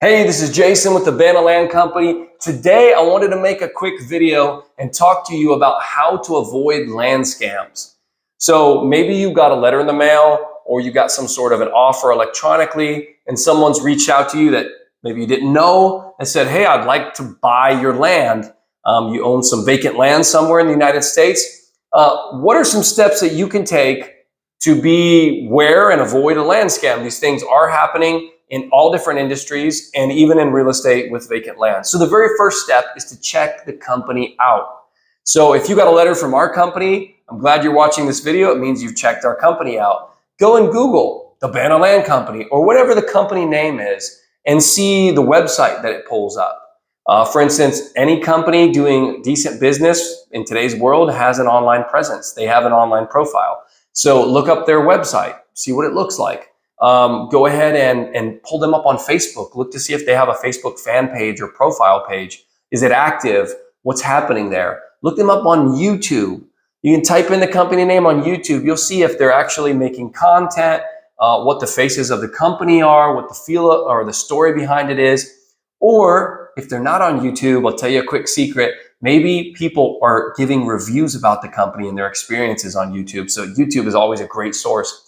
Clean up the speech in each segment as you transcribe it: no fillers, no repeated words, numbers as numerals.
Hey, this is Jason with the Bana Land Company. Today, I wanted to make a quick video and talk to you about how to avoid land scams. So maybe you got a letter in the mail or you got some sort of an offer electronically and someone's reached out to you that maybe you didn't know and said, hey, I'd like to buy your land. You own some vacant land somewhere in the United States. What are some steps that you can take to be aware and avoid a land scam? These things are happening in all different industries and even in real estate with vacant land. So the very first step is to check the company out. So if you got a letter from our company, I'm glad you're watching this video. It means you've checked our company out. Go and Google the Bana Land Company or whatever the company name is and see the website that it pulls up. For instance, any company doing decent business in today's world has an online presence. They have an online profile. So look up their website, see what it looks like. Go ahead and pull them up on Facebook. Look to see if they have a Facebook fan page or profile page. Is it active? What's happening there? Look them up on YouTube. You can type in the company name on YouTube. You'll see if they're actually making content, what the faces of the company are, what the feel or the story behind it is. Or if they're not on YouTube, I'll tell you a quick secret. Maybe people are giving reviews about the company and their experiences on YouTube. So YouTube is always a great source.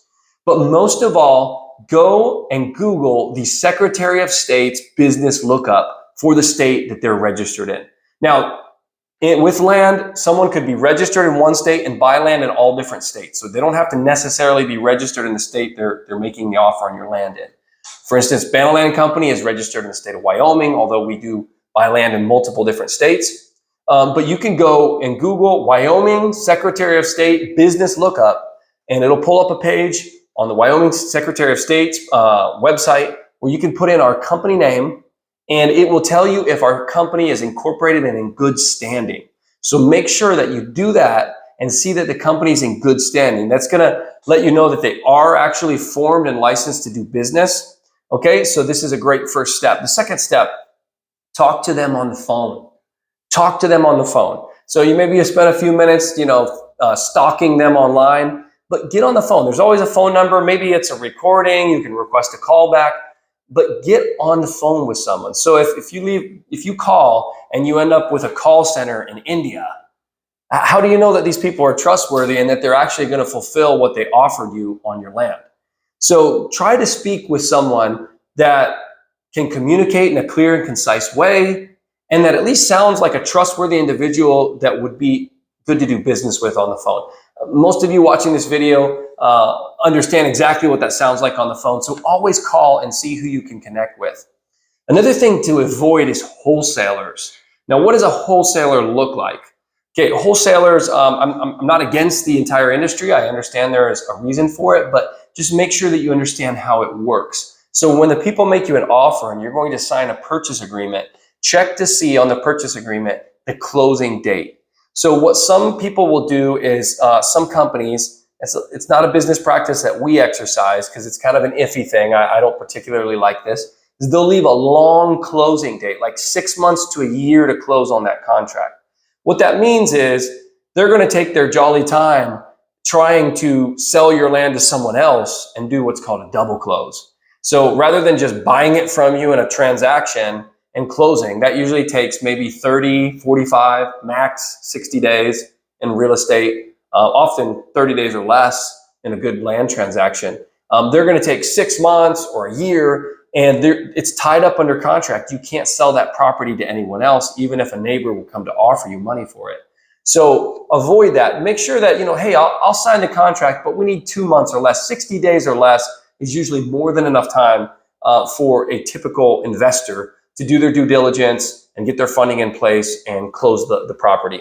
But most of all, go and Google the Secretary of State's business lookup for the state that they're registered in. Now, with land, someone could be registered in one state and buy land in all different states. So they don't have to necessarily be registered in the state they're making the offer on your land in. For instance, Bana Land Company is registered in the state of Wyoming, although we do buy land in multiple different states. But you can go and Google Wyoming Secretary of State business lookup, and it'll pull up a page on the Wyoming Secretary of State's website where you can put in our company name and it will tell you if our company is incorporated and in good standing. So make sure that you do that and see that the company is in good standing. That's going to let you know that they are actually formed and licensed to do business. Okay, so this is a great first step. The second step, talk to them on the phone. Talk to them on the phone. So you spend a few minutes, stalking them online. But get on the phone. There's always a phone number. Maybe it's a recording. You can request a call back, but get on the phone with someone. So if you call and you end up with a call center in India, how do you know that these people are trustworthy and that they're actually going to fulfill what they offered you on your land? So try to speak with someone that can communicate in a clear and concise way and that at least sounds like a trustworthy individual that would be good to do business with on the phone. Most of you watching this video understand exactly what that sounds like on the phone. So always call and see who you can connect with. Another thing to avoid is wholesalers. Now, what does a wholesaler look like? Okay, wholesalers, I'm not against the entire industry. I understand there is a reason for it, but just make sure that you understand how it works. So when the people make you an offer and you're going to sign a purchase agreement, check to see on the purchase agreement the closing date. So what some people will do is some companies, it's not a business practice that we exercise because it's kind of an iffy thing. I don't particularly like this. Is they'll leave a long closing date, like 6 months to a year to close on that contract. What that means is they're going to take their jolly time trying to sell your land to someone else and do what's called a double close. So rather than just buying it from you in a transaction and closing, that usually takes maybe 30, 45, max 60 days in real estate, often 30 days or less in a good land transaction. They're going to take 6 months or a year, and it's tied up under contract. You can't sell that property to anyone else, even if a neighbor will come to offer you money for it. So avoid that. Make sure that, hey, I'll sign the contract, but we need 2 months or less. 60 days or less is usually more than enough time for a typical investor to do their due diligence and get their funding in place and close the property.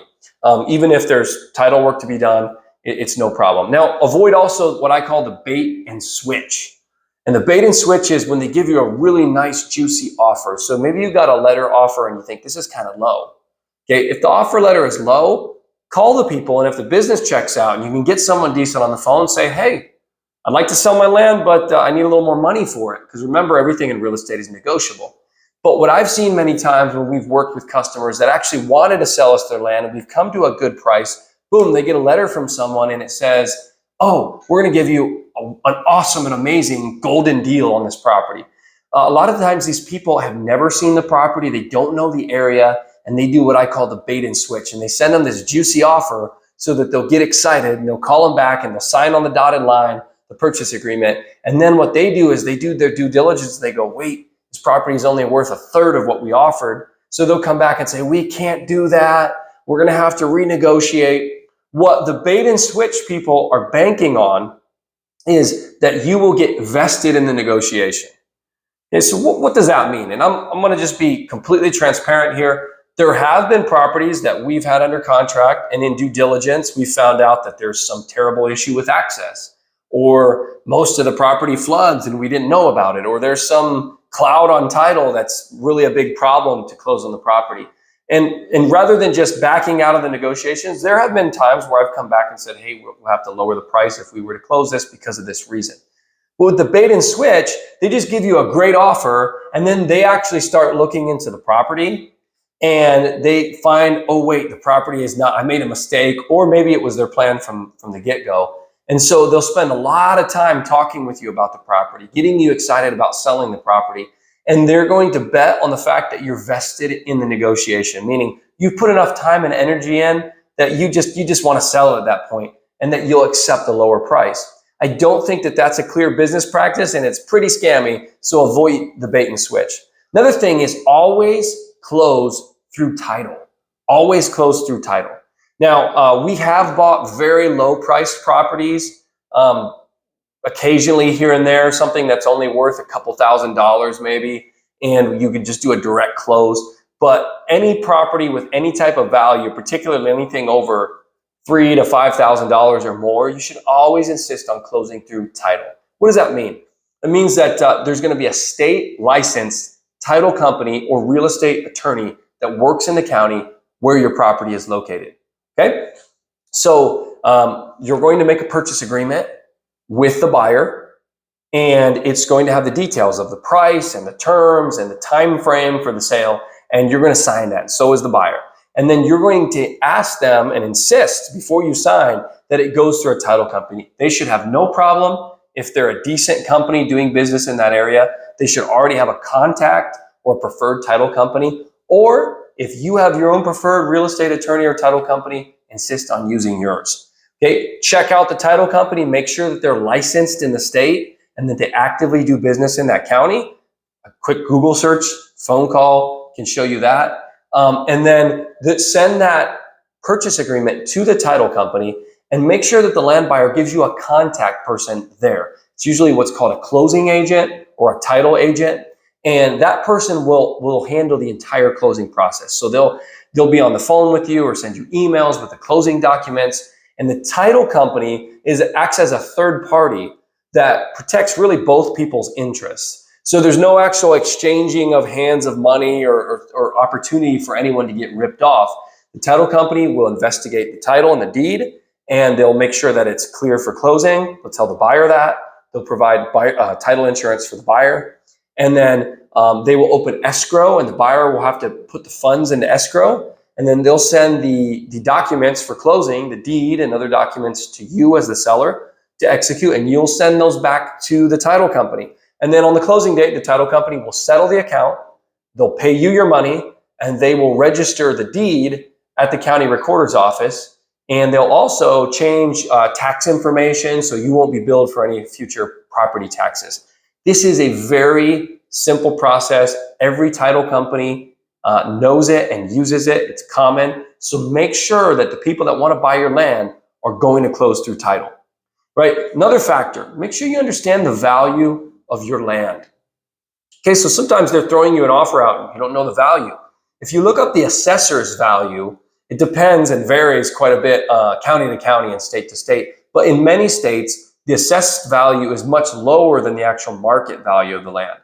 Even if there's title work to be done, it's no problem. Now, avoid also what I call the bait and switch. And the bait and switch is when they give you a really nice, juicy offer. So maybe you got a letter offer and you think this is kind of low. Okay, if the offer letter is low, call the people. And if the business checks out and you can get someone decent on the phone, say, hey, I'd like to sell my land, but I need a little more money for it. Because remember, everything in real estate is negotiable. But what I've seen many times when we've worked with customers that actually wanted to sell us their land and we've come to a good price, boom, they get a letter from someone and it says, oh, we're going to give you an awesome and amazing golden deal on this property. A lot of times these people have never seen the property, they don't know the area, and they do what I call the bait and switch. And they send them this juicy offer so that they'll get excited and they'll call them back and they'll sign on the dotted line, the purchase agreement. And then what they do is they do their due diligence. They go, wait, this property is only worth 1/3 of what we offered. So they'll come back and say, we can't do that. We're going to have to renegotiate. What the bait and switch people are banking on is that you will get vested in the negotiation. Okay, so what does that mean? And I'm going to just be completely transparent here. There have been properties that we've had under contract, and in due diligence, we found out that there's some terrible issue with access, or most of the property floods and we didn't know about it, or there's some cloud on title that's really a big problem to close on the property. And rather than just backing out of the negotiations, there have been times where I've come back and said, hey, we'll have to lower the price if we were to close this because of this reason. But with the bait and switch, they just give you a great offer, and then they actually start looking into the property, and they find, oh wait, the property is not, I made a mistake, or maybe it was their plan from the get-go. And so they'll spend a lot of time talking with you about the property, getting you excited about selling the property. And they're going to bet on the fact that you're vested in the negotiation, meaning you've put enough time and energy in that you just want to sell it at that point, and that you'll accept a lower price. I don't think that that's a clear business practice, and it's pretty scammy, so avoid the bait and switch. Another thing is always close through title. Always close through title. Now, we have bought very low priced properties, occasionally here and there, something that's only worth a couple $1,000s maybe, and you can just do a direct close. But any property with any type of value, particularly anything over $3,000 to $5,000 or more, you should always insist on closing through title. What does that mean? It means that there's going to be a state licensed title company or real estate attorney that works in the county where your property is located. Okay, so you're going to make a purchase agreement with the buyer, and it's going to have the details of the price and the terms and the time frame for the sale, and you're going to sign that. So is the buyer. And then you're going to ask them and insist before you sign that it goes through a title company. They should have no problem. If they're a decent company doing business in that area, they should already have a contact or preferred title company. Or if you have your own preferred real estate attorney or title company, insist on using yours. Okay, check out the title company, make sure that they're licensed in the state and that they actively do business in that county. A quick Google search, phone call can show you that. And then send that purchase agreement to the title company and make sure that the land buyer gives you a contact person there. It's usually what's called a closing agent or a title agent. And that person will handle the entire closing process. So they'll be on the phone with you or send you emails with the closing documents. And the title company acts as a third party that protects really both people's interests. So there's no actual exchanging of hands of money or opportunity for anyone to get ripped off. The title company will investigate the title and the deed, and they'll make sure that it's clear for closing. They'll tell the buyer that. They'll provide title insurance for the buyer. And then they will open escrow, and the buyer will have to put the funds into escrow. And then they'll send the documents for closing, the deed and other documents, to you as the seller to execute, and you'll send those back to the title company. And then on the closing date, the title company will settle the account, they'll pay you your money, and they will register the deed at the county recorder's office. And they'll also change tax information, so you won't be billed for any future property taxes. This is a very simple process. Every title company knows it and uses it. It's common. So make sure that the people that want to buy your land are going to close through title, right? Another factor, make sure you understand the value of your land. Okay, so sometimes they're throwing you an offer out and you don't know the value. If you look up the assessor's value, it depends and varies quite a bit county to county and state to state. But in many states, the assessed value is much lower than the actual market value of the land.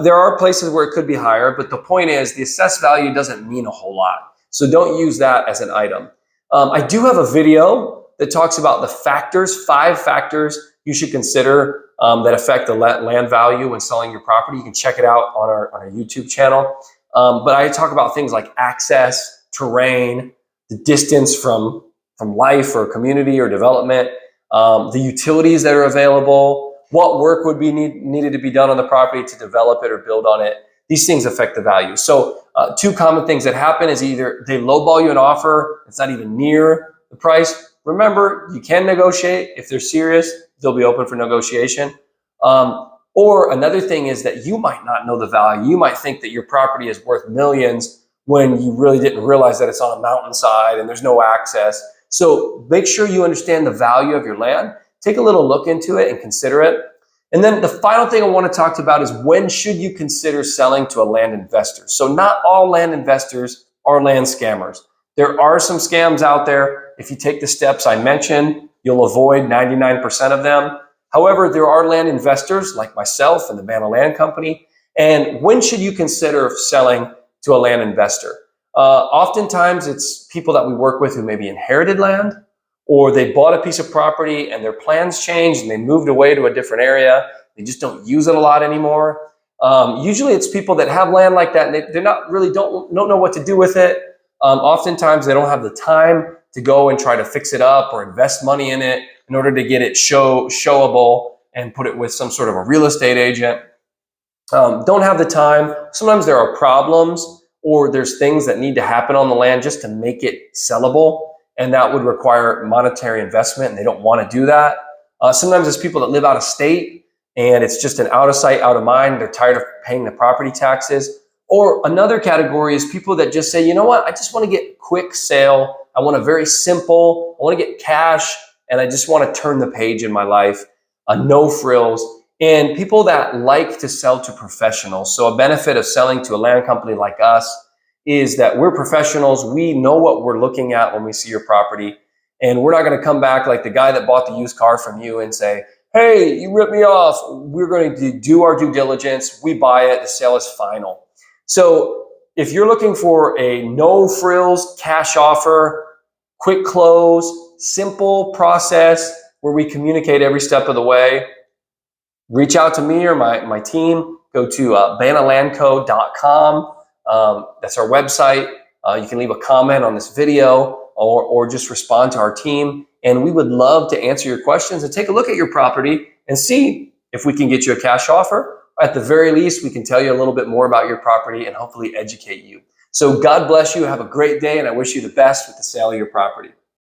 There are places where it could be higher, but the point is the assessed value doesn't mean a whole lot. So don't use that as an item. I do have a video that talks about the factors, 5 factors you should consider that affect the land value when selling your property. You can check it out on our YouTube channel. But I talk about things like access, terrain, the distance from life or community or development, the utilities that are available, what work would be needed to be done on the property to develop it or build on it. These things affect the value. So two common things that happen is either they lowball you an offer, it's not even near the price. Remember, you can negotiate. If they're serious, they'll be open for negotiation. Or another thing is that you might not know the value. You might think that your property is worth millions when you really didn't realize that it's on a mountainside and there's no access. So make sure you understand the value of your land. Take a little look into it and consider it. And then the final thing I want to talk about is when should you consider selling to a land investor? So not all land investors are land scammers. There are some scams out there. If you take the steps I mentioned, you'll avoid 99% of them. However, there are land investors like myself and the Bana Land Company. And when should you consider selling to a land investor? Oftentimes it's people that we work with who maybe inherited land, or they bought a piece of property and their plans changed and they moved away to a different area. They just don't use it a lot anymore. Usually it's people that have land like that and they're not really don't know what to do with it. Oftentimes they don't have the time to go and try to fix it up or invest money in it in order to get it showable and put it with some sort of a real estate agent. Don't have the time. Sometimes there are problems or there's things that need to happen on the land just to make it sellable. And that would require monetary investment, and they don't want to do that. Sometimes it's people that live out of state, and it's just an out of sight, out of mind. They're tired of paying the property taxes. Or another category is people that just say, you know what, I just want to get quick sale. I want a very simple, I want to get cash, and I just want to turn the page in my life. No frills. And people that like to sell to professionals. So a benefit of selling to a land company like us is that we're professionals. We know what we're looking at when we see your property, and we're not going to come back like the guy that bought the used car from you and say, hey, you ripped me off. We're going to do our due diligence. We buy it. The sale is final. So if you're looking for a no frills cash offer, quick close, simple process where we communicate every step of the way, reach out to me or my team. Go to banalandco.com. That's our website. You can leave a comment on this video or just respond to our team. And we would love to answer your questions and take a look at your property and see if we can get you a cash offer. At the very least, we can tell you a little bit more about your property and hopefully educate you. So God bless you. Have a great day, and I wish you the best with the sale of your property.